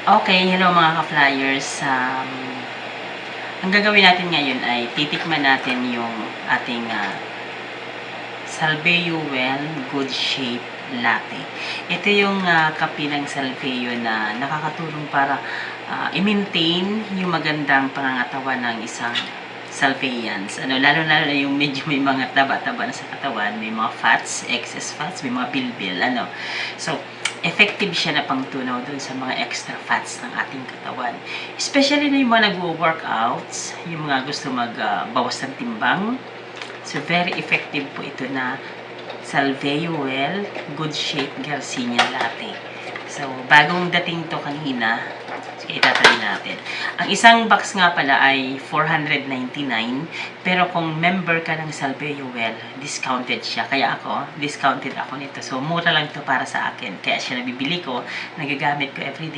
Okay, hello mga ka-flyers. Ang gagawin natin ngayon ay titikman natin yung ating Salveyo Well Good Shape Latte. Ito yung kape ng Salveyo na nakakatulong para i-maintain yung magandang pangangatawan ng isang Salveyans. Lalo-lalo na yung medyo may mga taba-taba na sa katawan, may mga fats, excess fats, may mga bilbil, So, effective siya na pangtunaw dun sa mga extra fats ng ating katawan. Especially na yung mga nagwo-workouts, yung mga gusto magbawas ng timbang. So, very effective po ito na Salveyo Well Good Shape Garcinia Latte. So, bagong dating to kanina. Sige, itatry natin. Ang isang box nga pala ay 499. Pero kung member ka ng Salveyo Well, discounted siya. Kaya discounted ako nito. So, mura lang to para sa akin. Kaya siya nabibili ko, nagagamit ko everyday.